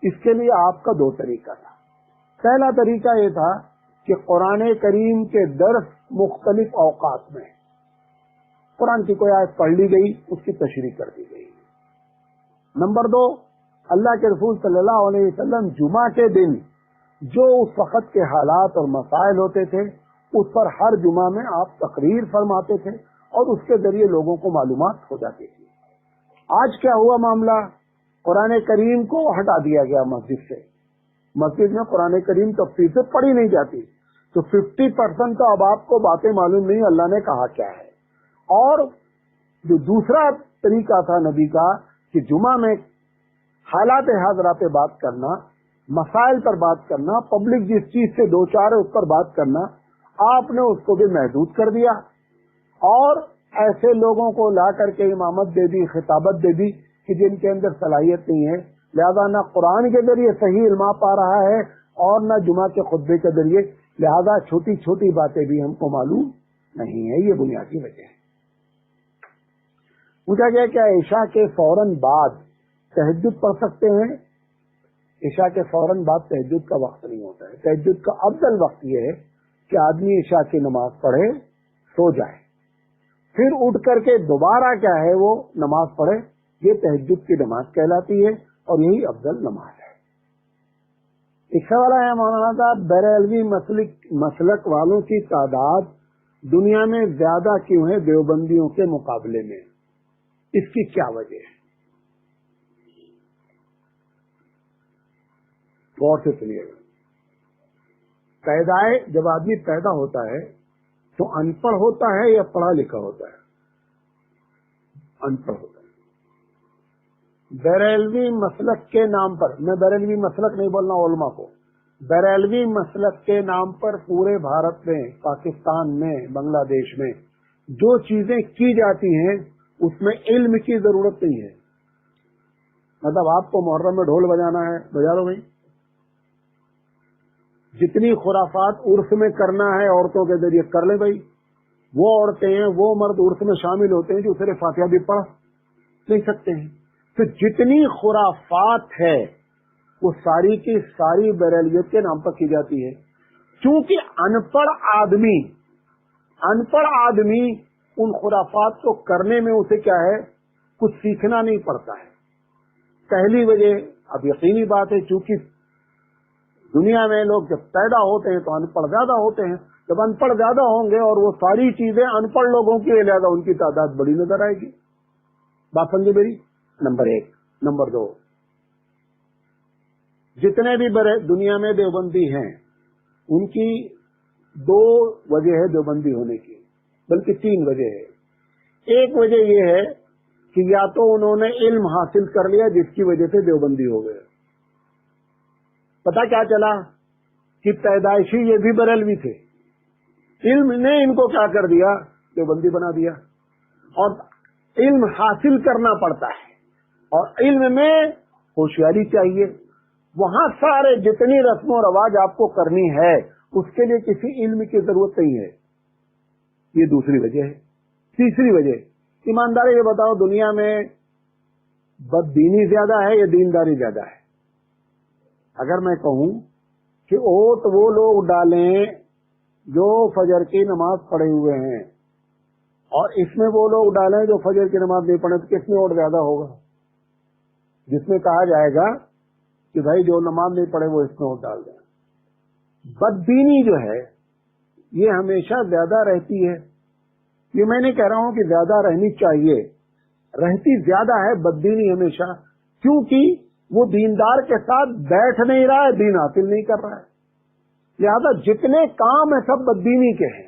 اس کے لیے آپ کا 2 طریقہ تھا. پہلا طریقہ یہ تھا کہ قرآن کریم کے درس مختلف اوقات میں قرآن کی کوئی آیت پڑھ لی گئی، اس کی تشریح کر دی گئی. نمبر 2، اللہ کے رسول صلی اللہ علیہ وسلم جمعہ کے دن جو اس وقت کے حالات اور مسائل ہوتے تھے اس پر ہر جمعہ میں آپ تقریر فرماتے تھے اور اس کے ذریعے لوگوں کو معلومات ہو جاتی تھی. آج کیا ہوا معاملہ؟ قرآن کریم کو ہٹا دیا گیا مسجد سے. مسجد میں قرآن کریم تفصیل سے پڑھی نہیں جاتی، تو 50% تو اب آپ کو باتیں معلوم نہیں اللہ نے کہا کیا ہے. اور جو دوسرا طریقہ تھا نبی کا کہ جمعہ میں حالات حاضرہ پہ بات کرنا، مسائل پر بات کرنا، پبلک جس چیز سے دو چار ہے اس پر بات کرنا، آپ نے اس کو بھی محدود کر دیا اور ایسے لوگوں کو لا کر کے امامت دے دی، خطابت دے دی کہ جن کے اندر صلاحیت نہیں ہے، لہذا نہ قرآن کے ذریعے صحیح علم پا رہا ہے اور نہ جمعہ کے خطبے کے ذریعے، لہذا چھوٹی چھوٹی باتیں بھی ہم کو معلوم نہیں ہے. یہ بنیادی وجہ ہے. پوچھا گیا کہ عشاء کے فوراً بعد تہجد پڑھ سکتے ہیں؟ عشاء کے فوراً بعد تہجد کا وقت نہیں ہوتا ہے. تہجد کا افضل وقت یہ ہے کہ آدمی عشاء کی نماز پڑھے، سو جائے، پھر اٹھ کر کے دوبارہ کیا ہے وہ نماز پڑھے. یہ تہجد کی نماز کہلاتی ہے اور یہی افضل نماز ہے. ایک سوال ہے مولانا صاحب، بریلوی مسلک والوں کی تعداد دنیا میں زیادہ کیوں ہے دیوبندیوں کے مقابلے میں؟ اس کی کیا وجہ ہے؟ غور سے سنیے گا. جب آدمی پیدا ہوتا ہے تو ان پڑھ ہوتا ہے یا پڑھا لکھا ہوتا ہے؟ ان پڑھ ہوتا ہے. بریلوی مسلک کے نام پر، میں بریلوی مسلک نہیں بولنا علماء کو، بریلوی مسلک کے نام پر پورے بھارت میں، پاکستان میں، بنگلہ دیش میں جو چیزیں کی جاتی ہیں اس میں علم کی ضرورت نہیں ہے. مطلب آپ کو محرم میں ڈھول بجانا ہے، بجا لو بھائی. جتنی خرافات عرس میں کرنا ہے عورتوں کے ذریعے کر لے بھائی. وہ عورتیں ہیں، وہ مرد عرس میں شامل ہوتے ہیں جو سورہ فاتحہ بھی پڑھ نہیں سکتے ہیں. تو جتنی خرافات ہے وہ ساری کی ساری بریلیت کے نام پر کی جاتی ہے. چونکہ ان پڑھ آدمی ان خرافات کو کرنے میں اسے کیا ہے، کچھ سیکھنا نہیں پڑتا ہے. پہلی وجہ اب یقینی بات ہے، چونکہ دنیا میں لوگ جب پیدا ہوتے ہیں تو ان پڑھ زیادہ ہوتے ہیں. جب ان پڑھ زیادہ ہوں گے اور وہ ساری چیزیں ان پڑھ لوگوں کی ہے، لہٰذا ان کی تعداد بڑی نظر آئے گی. بات سمجھے میری؟ نمبر 1. نمبر 2، جتنے بھی دنیا میں دیوبندی ہیں ان کی 2 وجہ ہے دیوبندی ہونے کی، بلکہ 3 وجہ ہے. ایک وجہ یہ ہے کہ یا تو انہوں نے علم حاصل کر لیا جس کی وجہ سے دیوبندی ہو گئے. پتا کیا چلا کہ پیدائشی یہ بھی بریلوی تھے، علم نے ان کو کیا کر دیا، دیوبندی بنا دیا. اور علم حاصل کرنا پڑتا ہے اور علم میں ہوشیاری چاہیے. وہاں سارے جتنی رسم و رواج آپ کو کرنی ہے اس کے لیے کسی علم کی ضرورت نہیں ہے. یہ دوسری وجہ ہے. تیسری وجہ، ایمانداری یہ بتاؤ دنیا میں بددینی زیادہ ہے یا دینداری زیادہ ہے؟ اگر میں کہوں کہ ووٹ وہ لوگ ڈالیں جو فجر کی نماز پڑھے ہوئے ہیں اور اس میں وہ لوگ ڈالیں جو فجر کی نماز نہیں پڑھے، تو کس میں ووٹ زیادہ ہوگا؟ جس میں کہا جائے گا کہ بھائی جو نماز نہیں پڑھے وہ اس میں ووٹ ڈال دیں. بددینی جو ہے یہ ہمیشہ زیادہ رہتی ہے. یہ میں نہیں کہہ رہا ہوں کہ زیادہ رہنی چاہیے، رہتی زیادہ ہے بددینی ہمیشہ، کیونکہ وہ دیندار کے ساتھ بیٹھ نہیں رہا ہے، دین حاصل نہیں کر رہا ہے. لہذا جتنے کام ہیں سب بددینی کے ہیں.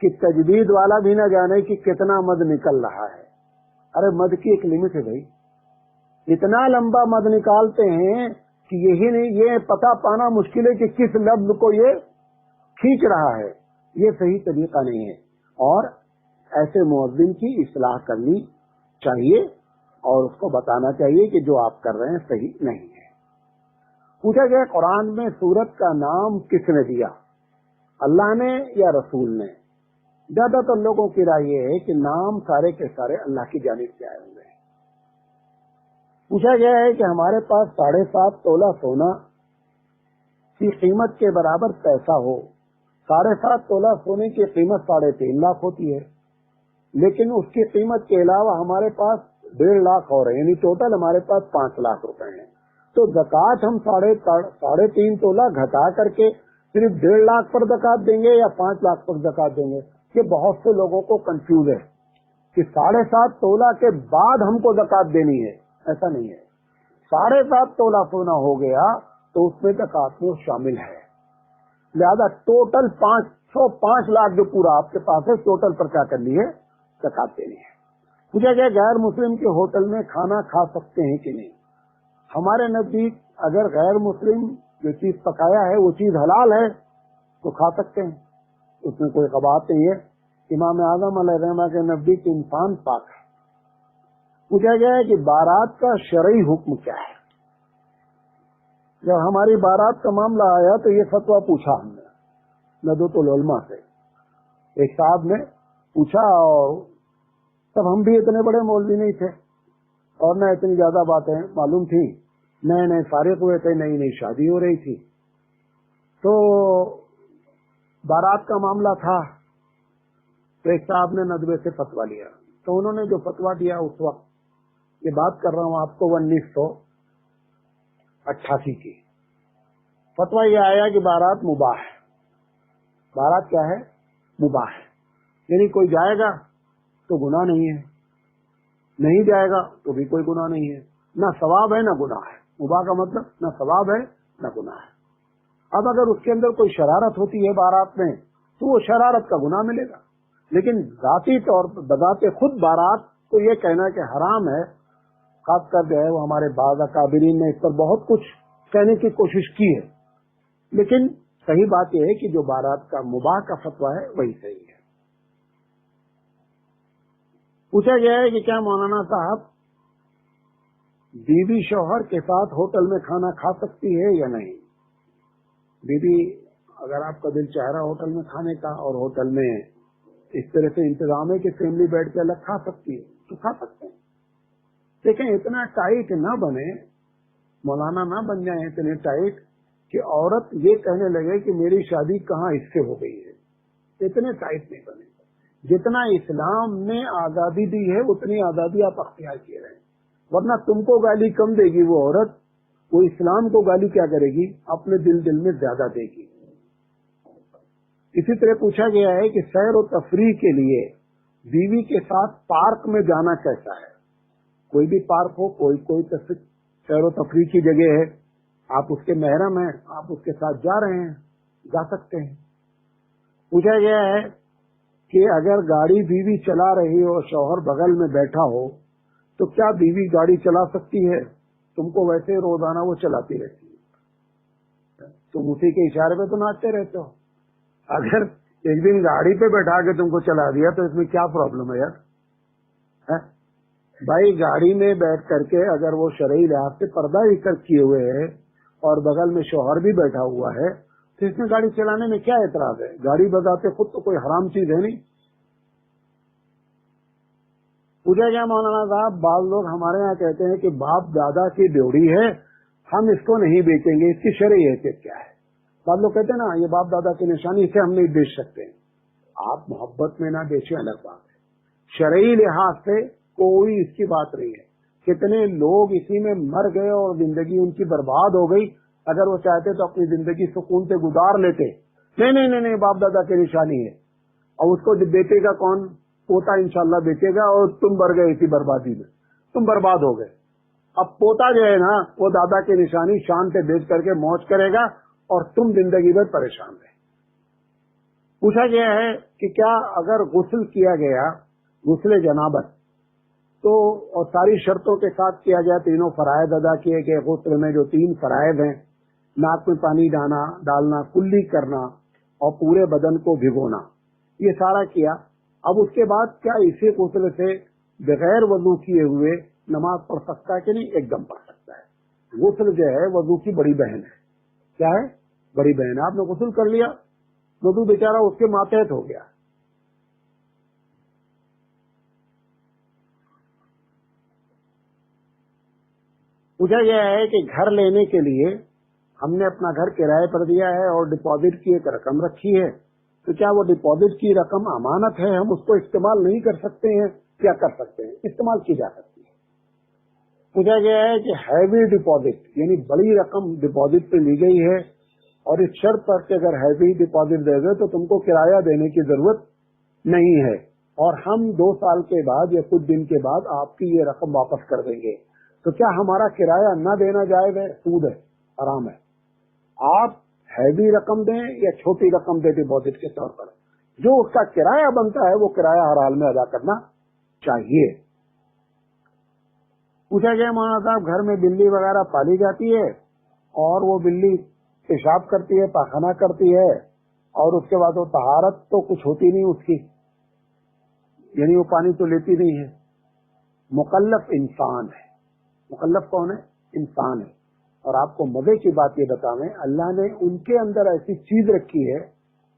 کہ تجدید والا بھی نہ جانے کہ کتنا مد نکل رہا ہے. ارے مد کی ایک لمٹ ہے بھائی. اتنا لمبا مد نکالتے ہیں کہ یہی نہیں، یہ پتہ پانا مشکل ہے کہ کس لفظ کو یہ کھینچ رہا ہے. یہ صحیح طریقہ نہیں ہے، اور ایسے مؤذن کی اصلاح کرنی چاہیے اور اس کو بتانا چاہیے کہ جو آپ کر رہے ہیں صحیح نہیں ہے. پوچھا گیا قرآن میں سورت کا نام کس نے دیا، اللہ نے یا رسول نے؟ زیادہ تر لوگوں کی رائے یہ ہے کہ نام سارے کے سارے اللہ کی جانب سے آئے ہوئے ہیں. پوچھا گیا ہے کہ ہمارے پاس 7.5 تولہ سونا کی قیمت کے برابر پیسہ ہو. 7.5 تولہ سونے کی قیمت 3.5 لاکھ ہوتی ہے، لیکن اس کی قیمت کے علاوہ ہمارے پاس 1.5 لاکھ اور ہے، یعنی ٹوٹل ہمارے پاس 5 لاکھ روپے ہیں. تو زکوٰۃ ہم 3.5 تولہ گھٹا کر کے صرف 1.5 لاکھ پر زکوٰۃ دیں گے یا 5 لاکھ پر زکوٰۃ دیں گے؟ یہ بہت سے لوگوں کو کنفیوز ہے کہ 7.5 تولہ کے بعد ہم کو زکوٰۃ دینی ہے. ایسا نہیں ہے. 7.5 تولہ سونا ہو گیا تو اس میں زکوٰۃ میں شامل ہے. لہذا ٹوٹل 505 لاکھ جو پورا آپ کے پاس ہے، ٹوٹل پر کیا کرنی ہے؟ زکوٰۃ دینی ہے. پوچھا گیا غیر مسلم کے ہوٹل میں کھانا کھا سکتے ہیں کہ نہیں؟ ہمارے نزدیک اگر غیر مسلم جو چیز پکایا ہے وہ چیز حلال ہے تو کھا سکتے ہیں، اس میں کوئی قباحت نہیں ہے. امام اعظم علیہ الرحمہ کے نزدیک انسان پاک ہے. پوچھا گیا ہے کہ بارات کا شرعی حکم کیا ہے؟ جب ہماری بارات کا معاملہ آیا تو یہ فتویٰ پوچھا ہم نے ندوۃ العلماء سے. ایک صاحب نے پوچھا، اور تب ہم بھی اتنے بڑے مولوی نہیں تھے اور نہ اتنی زیادہ باتیں معلوم تھیں، نئے نئے فارغ ہوئے تھے، نئی نئی شادی ہو رہی تھی. تو بارات کا معاملہ تھا تو ایک صاحب نے ندوے سے فتویٰ لیا. تو انہوں نے جو فتویٰ دیا اس وقت، یہ بات کر رہا ہوں آپ کو 1988 کی، فتویٰ یہ آیا کہ بارات مباح ہے. بارات کیا ہے؟ مباح ہے. یعنی کوئی جائے گا تو گناہ نہیں ہے، نہیں جائے گا تو بھی کوئی گناہ نہیں ہے. نہ ثواب ہے نہ گناہ ہے. مباح کا مطلب نہ ثواب ہے نہ گناہ ہے. اب اگر اس کے اندر کوئی شرارت ہوتی ہے بارات میں تو وہ شرارت کا گناہ ملے گا. لیکن ذاتی طور پر بذات خود بارات کو یہ کہنا کہ حرام ہے، خاص کر جو ہے وہ ہمارے بعض اکابرین نے اس پر بہت کچھ کہنے کی کوشش کی ہے، لیکن صحیح بات یہ ہے کہ جو بارات کا مباح کا فتویٰ ہے وہی صحیح ہے. پوچھا گیا ہے کہ کیا مولانا صاحب بیوی شوہر کے ساتھ ہوٹل میں کھانا کھا سکتی ہے یا نہیں؟ بیوی اگر آپ کا دل چاہ رہا ہوٹل میں کھانے کا اور ہوٹل میں اس طرح سے انتظام ہے کہ فیملی بیٹھ کے الگ کھا سکتی ہے تو کھا سکتے ہیں. لیکن اتنا ٹائٹ نہ بنے، مولانا نہ بن جائیں اتنے ٹائٹ کہ عورت یہ کہنے لگے کہ میری شادی کہاں اس سے ہو گئی ہے. اتنے ٹائٹ نہیں بنے. جتنا اسلام نے آزادی دی ہے اتنی آزادی آپ اختیار کیے رہے، ورنہ تم کو گالی کم دے گی وہ عورت، وہ اسلام کو گالی کیا کرے گی؟ اپنے دل میں زیادہ دے گی. اسی طرح پوچھا گیا ہے کہ سیر و تفریح کے لیے بیوی کے ساتھ پارک میں جانا کیسا ہے؟ کوئی بھی پارک ہو، کوئی سیر و تفریح کی جگہ ہے، آپ اس کے محرم ہیں، آپ اس کے ساتھ جا رہے ہیں، جا سکتے ہیں. پوچھا گیا ہے کہ اگر گاڑی بیوی چلا رہی ہو، شوہر بغل میں بیٹھا ہو، تو کیا بیوی گاڑی چلا سکتی ہے؟ تم کو ویسے روزانہ وہ چلاتی رہتی ہے، تم اسی کے اشارے پہ تو ناچتے رہتے ہو. اگر ایک دن گاڑی پہ بیٹھا کے تم کو چلا دیا تو اس میں کیا پرابلم ہے یار؟ بھائی گاڑی میں بیٹھ کر کے اگر وہ شرعی لحاظ سے پردہ بھی کر کیے ہوئے ہے اور بغل میں شوہر بھی بیٹھا ہوا ہے تو اس میں گاڑی چلانے میں کیا اعتراض ہے؟ گاڑی بذات خود تو کوئی حرام چیز ہے نہیں. پوچھا گیا مولانا صاحب بعض لوگ ہمارے یہاں کہتے ہیں کہ باپ دادا کی ڈیوڑی ہے، ہم اس کو نہیں بیچیں گے، اس کی شرعی حیثیت کیا ہے؟ بعض لوگ کہتے ہیں نا یہ باپ دادا کی نشانی، اسے ہم نہیں بیچ سکتے. آپ محبت میں نہ بیچیں الگ بات ہے، شرعی لحاظ سے کوئی اس کی بات نہیں ہے. کتنے لوگ اسی میں مر گئے اور زندگی ان کی برباد ہو گئی. اگر وہ چاہتے تو اپنی زندگی سکون سے گزار لیتے. نہیں باپ دادا کی نشانی ہے، اور اس کو بیچے گا کون؟ پوتا انشاءاللہ بیچے گا، اور تم بڑھ گئے اسی بربادی میں، تم برباد ہو گئے. اب پوتا جو ہے نا وہ دادا کی نشانی شان سے بیچ کر کے موج کرے گا اور تم زندگی میں پریشان رہے. پوچھا گیا ہے کہ کیا اگر غسل کیا گیا غسل جنابت تو اور ساری شرطوں کے ساتھ کیا جائے, تینوں فرائض ادا کیے گئے, غسل میں جو 3 فرائض ہیں, ناک میں پانی ڈالنا, کلی کرنا اور پورے بدن کو بھگونا, یہ سارا کیا. اب اس کے بعد کیا اسی غسل سے بغیر وضو کیے ہوئے نماز پڑھ سکتا ہے کہ نہیں؟ ایک دم پڑھ سکتا ہے. غسل جو ہے وضو کی بڑی بہن ہے. کیا ہے؟ بڑی بہن ہے. آپ نے غسل کر لیا, وضو بیچارہ اس کے ماتحت ہو گیا. پوچھا گیا ہے کہ گھر لینے کے لیے ہم نے اپنا گھر کرائے پر دیا ہے اور ڈپازٹ کی ایک رقم رکھی ہے, تو کیا وہ ڈپازٹ کی رقم امانت ہے, ہم اس کو استعمال نہیں کر سکتے ہیں؟ کیا کر سکتے ہیں؟ استعمال کی جا سکتی ہے. پوچھا گیا ہے کہ ہیوی ڈپازٹ یعنی بڑی رقم ڈپازٹ پہ لی گئی ہے اور اس شرط پر کہ اگر ہیوی ڈپازٹ دے گئے تو تم کو کرایہ دینے کی ضرورت نہیں ہے اور ہم 2 سال کے بعد یا کچھ دن کے بعد آپ کی یہ رقم واپس کر دیں گے, تو کیا ہمارا کرایہ نہ دینا جائز ہے؟ سود ہے, حرام ہے. آپ ہیوی رقم دیں یا چھوٹی رقم دیں ڈپازٹ کے طور پر, جو اس کا کرایہ بنتا ہے وہ کرایہ ہر حال میں ادا کرنا چاہیے. پوچھا گیا مولانا صاحب گھر میں بلی وغیرہ پالی جاتی ہے اور وہ بلی پیشاب کرتی ہے, پاخانہ کرتی ہے اور اس کے بعد وہ طہارت تو کچھ ہوتی نہیں اس کی, یعنی وہ پانی تو لیتی نہیں ہے. مکلف انسان ہے. مکلف کون ہے؟ انسان ہے. اور آپ کو مزے کی بات یہ بتاویں, اللہ نے ان کے اندر ایسی چیز رکھی ہے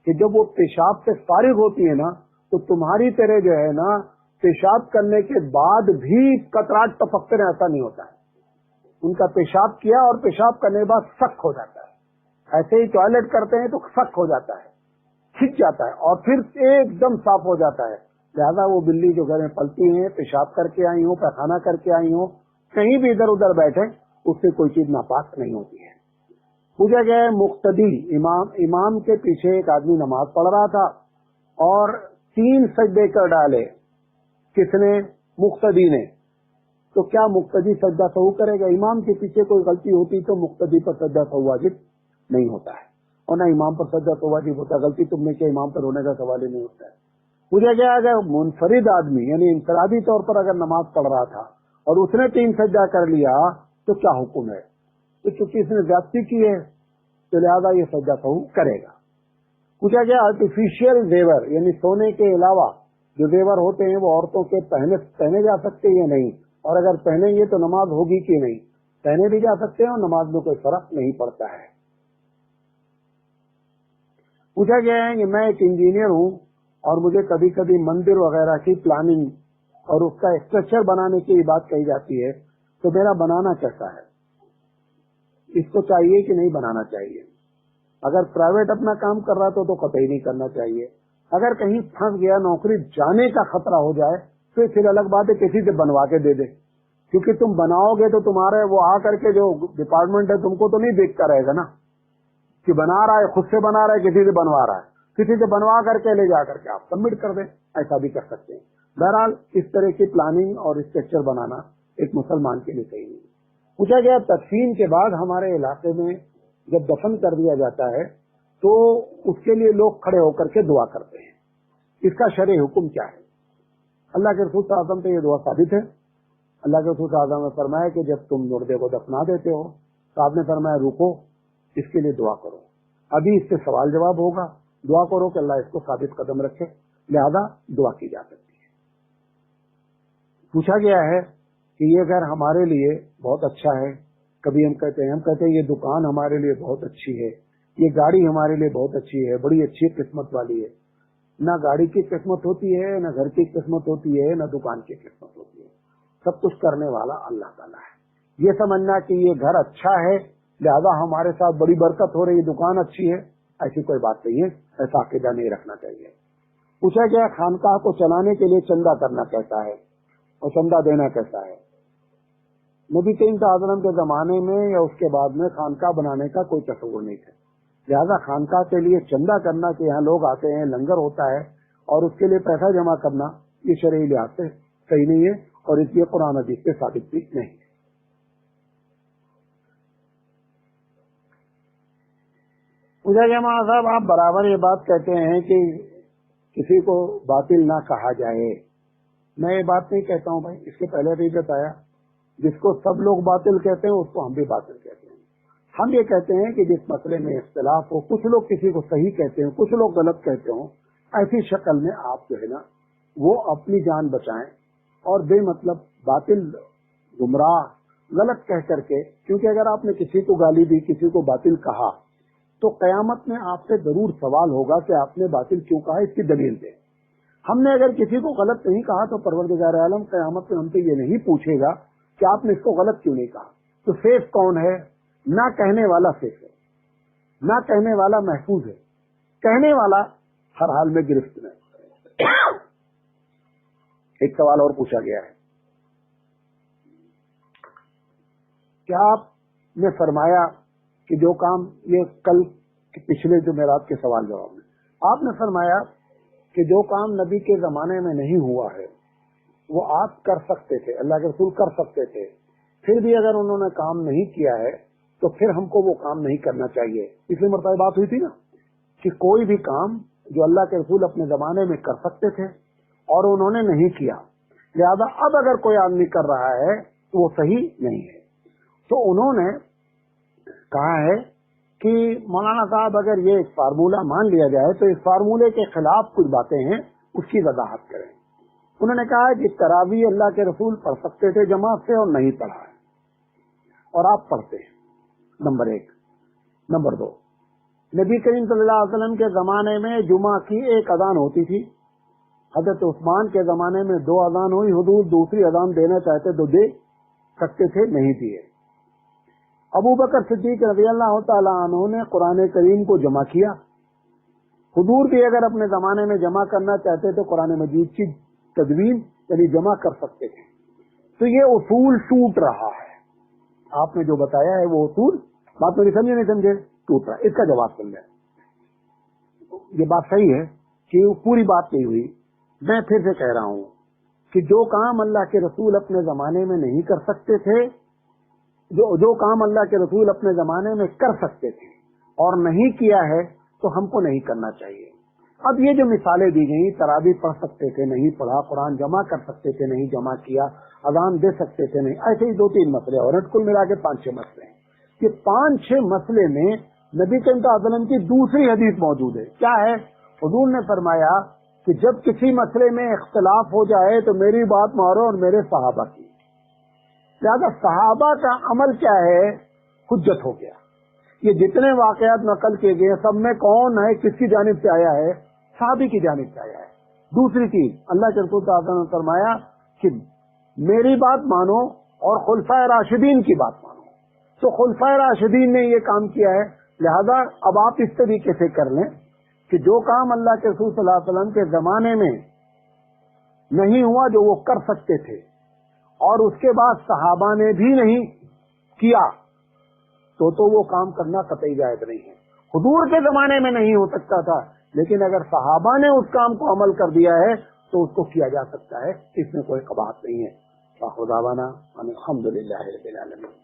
کہ جب وہ پیشاب سے فارغ ہوتی ہے نا تو تمہاری طرح جو ہے نا پیشاب کرنے کے بعد بھی قطرات ٹپکتے رہے, ایسا نہیں ہوتا ہے. ان کا پیشاب کیا اور پیشاب کرنے کے بعد سخت ہو جاتا ہے. ایسے ہی ٹوائلٹ کرتے ہیں تو سخت ہو جاتا ہے, کھنچ جاتا ہے اور پھر ایک دم صاف ہو جاتا ہے. لہذا وہ بلی جو گھر میں پلتی ہیں, پیشاب کر کے آئی ہوں, پیخانہ کر کے آئی ہوں, کہیں بھی ادھر ادھر بیٹھے, اس سے کوئی چیز ناپاک نہیں ہوتی ہے. پوچھا گیا ہے مقتدی امام کے پیچھے ایک آدمی نماز پڑھ رہا تھا اور 3 سجدے کر ڈالے. کس نے؟ مقتدی نے. تو کیا مقتدی سجدہ سہو کرے گا؟ امام کے پیچھے کوئی غلطی ہوتی تو مقتدی پر سجدہ سہو واجب نہیں ہوتا ہے اور نہ امام پر سجدہ سہو واجب ہوتا ہے. غلطی تم نے کیا, امام پر ہونے کا سوال ہی نہیں ہوتا ہے. پوچھا گیا اگر منفرد آدمی یعنی انفرادی طور پر اگر نماز پڑھ رہا تھا اور اس نے 3 سجدہ کر لیا تو کیا حکم ہے؟ تو چونکہ اس نے زیادتی کی ہے تو لہذا یہ سجدہ سہو کرے گا. پوچھا گیا آرٹیفیشیل زیور یعنی سونے کے علاوہ جو زیور ہوتے ہیں وہ عورتوں کے پہنے جا سکتے ہیں یا نہیں, اور اگر پہنیں گے تو نماز ہوگی کہ نہیں؟ پہنے بھی جا سکتے ہیں اور نماز میں کوئی فرق نہیں پڑتا ہے. پوچھا گیا ہے کہ میں ایک انجینئر ہوں اور مجھے کبھی کبھی مندر وغیرہ کی پلاننگ اور اس کا اسٹرکچر بنانے کی بات کہی جاتی ہے, تو میرا بنانا کیسا ہے؟ اس کو چاہیے کہ نہیں بنانا چاہیے؟ اگر پرائیویٹ اپنا کام کر رہا تو قطعی نہیں کرنا چاہیے. اگر کہیں پھنس گیا, نوکری جانے کا خطرہ ہو جائے تو پھر الگ بات ہے کسی سے بنوا کے دے دے, کیونکہ تم بناؤ گے تو تمہارے وہ آ کر کے جو ڈپارٹمنٹ ہے تم کو تو نہیں دیکھتا رہے گا نا کہ بنا رہا ہے, خود سے بنا رہا ہے, کسی سے بنوا رہا ہے. کسی سے بنوا کر کے لے جا کر کے آپ سبمٹ کر دیں, ایسا بھی کر سکتے ہیں. بہرحال اس طرح کی پلاننگ اور اسٹرکچر بنانا ایک مسلمان کے لیے صحیح نہیں. پوچھا گیا تدفین کے بعد ہمارے علاقے میں جب دفن کر دیا جاتا ہے تو اس کے لیے لوگ کھڑے ہو کر کے دعا کرتے ہیں, اس کا شرعی حکم کیا ہے؟ اللہ کے رسول صلی اللہ علیہ وسلم پہ یہ دعا ثابت ہے. اللہ کے رسول صلی اللہ علیہ وسلم نے فرمایا کہ جب تم مردے کو دفنا دیتے ہو تو آپ نے فرمایا رکو, اس کے لیے دعا کرو. ابھی اس سے سوال جواب ہوگا, دعا کرو کہ اللہ اس کو ثابت قدم رکھے, لہذا دعا کی جا سکتی ہے. پوچھا گیا ہے کہ یہ گھر ہمارے لیے بہت اچھا ہے, کبھی ہم کہتے ہیں یہ دکان ہمارے لیے بہت اچھی ہے, یہ گاڑی ہمارے لیے بہت اچھی ہے, بڑی اچھی قسمت والی ہے. نہ گاڑی کی قسمت ہوتی ہے, نہ گھر کی قسمت ہوتی ہے, نہ دکان کی قسمت ہوتی ہے. سب کچھ کرنے والا اللہ تعالیٰ ہے. یہ سمجھنا کہ یہ گھر اچھا ہے لہذا ہمارے ساتھ بڑی برکت ہو رہی, دکان اچھی ہے, ایسی کوئی بات نہیں ہے, ایسا عقیدہ نہیں رکھنا چاہیے. پوچھا گیا خانقاہ کو چلانے کے لیے چندہ کرنا کیسا ہے اور چندہ دینا کیسا ہے؟ نبی کریم صلی اللہ علیہ وسلم کے زمانے میں یا اس کے بعد میں خانقاہ بنانے کا کوئی تصور نہیں تھا, لہذا خانقاہ کے لیے چندہ کرنا کہ یہاں لوگ آتے ہیں, لنگر ہوتا ہے اور اس کے لیے پیسہ جمع کرنا, یہ شرعی لحاظ سے صحیح نہیں ہے اور اس لیے قرآن حدیث سے ثابت بھی نہیں ہے. مجھے جماعت صاحب آپ برابر یہ بات کہتے ہیں کہ کسی کو باطل نہ کہا جائے. میں یہ بات نہیں کہتا ہوں بھائی، اس کے پہلے بھی بتایا جس کو سب لوگ باطل کہتے ہیں اس کو ہم بھی باطل کہتے ہیں. ہم یہ کہتے ہیں کہ جس مسئلے میں اختلاف ہو، کچھ لوگ کسی کو صحیح کہتے ہیں، کچھ لوگ غلط کہتے ہوں، ایسی شکل میں آپ جو ہے نا وہ اپنی جان بچائیں اور بے مطلب باطل گمراہ غلط کہہ کر کے، کیونکہ اگر آپ نے کسی کو گالی دی، کسی کو باطل کہا تو قیامت میں آپ سے ضرور سوال ہوگا کہ آپ نے باطل کیوں کہا، اس کی دلیل دیں. ہم نے اگر کسی کو غلط نہیں کہا تو پروردگار عالم قیامت میں ہم سے یہ نہیں پوچھے گا کہ آپ نے اس کو غلط کیوں نہیں کہا. تو سیف کون ہے؟ نہ کہنے والا سیف ہے، نہ کہنے والا محفوظ ہے، کہنے والا ہر حال میں گرفت میں. ایک سوال اور پوچھا گیا ہے، کیا آپ نے فرمایا کہ جو کام، یہ کل پچھلے جمعرات کے سوال جواب میں آپ نے فرمایا کہ جو کام نبی کے زمانے میں نہیں ہوا ہے وہ آپ کر سکتے تھے، اللہ کے رسول کر سکتے تھے، پھر بھی اگر انہوں نے کام نہیں کیا ہے تو پھر ہم کو وہ کام نہیں کرنا چاہیے. پچھلی مرتبہ بات ہوئی تھی نا کہ کوئی بھی کام جو اللہ کے رسول اپنے زمانے میں کر سکتے تھے اور انہوں نے نہیں کیا، لہذا اب اگر کوئی آدمی کر رہا ہے تو وہ صحیح نہیں ہے. تو انہوں نے کہا ہے کہ مولانا صاحب اگر یہ ایک فارمولہ مان لیا جائے تو اس فارمولے کے خلاف کچھ باتیں ہیں، اس کی وضاحت کریں. انہوں نے کہا کہ تراویح اللہ کے رسول پڑھ سکتے تھے جماعت سے اور نہیں پڑھا ہے، اور آپ پڑھتے ہیں. نمبر 1. نمبر 2، نبی کریم صلی اللہ علیہ وسلم کے زمانے میں جمعہ کی ایک اذان ہوتی تھی. حضرت عثمان کے زمانے میں 2 اذان ہوئی، حضور دوسری اذان دینا چاہتے تو دے سکتے تھے، نہیں دیے. ابو بکر صدیق رضی اللہ تعالیٰ عنہ نے قرآن کریم کو جمع کیا. حضور بھی اگر اپنے زمانے میں جمع کرنا چاہتے تو قرآن مجید کی تدوین یعنی جمع کر سکتے تھے. تو یہ اصول ٹوٹ رہا ہے. آپ نے جو بتایا ہے وہ اصول، بات میری سمجھے نہیں سمجھے، ٹوٹ رہا ہے. اس کا جواب سن لیں. یہ بات صحیح ہے کہ پوری بات نہیں ہوئی. میں پھر سے کہہ رہا ہوں کہ جو کام اللہ کے رسول اپنے زمانے میں نہیں کر سکتے تھے، جو کام اللہ کے رسول اپنے زمانے میں کر سکتے تھے اور نہیں کیا ہے تو ہم کو نہیں کرنا چاہیے. اب یہ جو مثالیں دی گئیں، تراویح پڑھ سکتے تھے نہیں پڑھا، قرآن جمع کر سکتے تھے نہیں جمع کیا، اذان دے سکتے تھے نہیں، ایسے ہی 2-3 مسئلے اور کل ملا کے 5-6 مسئلے ہیں. یہ 5-6 مسئلے میں نبی کریم صلی اللہ علیہ وسلم کی دوسری حدیث موجود ہے. کیا ہے؟ حضور نے فرمایا کہ جب کسی مسئلے میں اختلاف ہو جائے تو میری بات مانو اور میرے صحابہ کی. لہٰذا صحابہ کا عمل کیا ہے؟ حجت ہو گیا. یہ جتنے واقعات نقل کیے گئے سب میں کون ہے، کس کی جانب سے آیا ہے؟ صحابی کی جانب سے آیا ہے. دوسری چیز، اللہ کے رسول صلی اللہ علیہ وسلم نے فرمایا کہ میری بات مانو اور خلفائے راشدین کی بات مانو. تو خلفائے راشدین نے یہ کام کیا ہے، لہذا اب آپ اس طریقے سے کر لیں کہ جو کام اللہ کے رسول صلی اللہ علیہ وسلم کے زمانے میں نہیں ہوا جو وہ کر سکتے تھے اور اس کے بعد صحابہ نے بھی نہیں کیا تو وہ کام کرنا قطعی جائز نہیں ہے. حضور کے زمانے میں نہیں ہو سکتا تھا، لیکن اگر صحابہ نے اس کام کو عمل کر دیا ہے تو اس کو کیا جا سکتا ہے، اس میں کوئی قباحت نہیں ہے. الحمدللہ رب العالمین.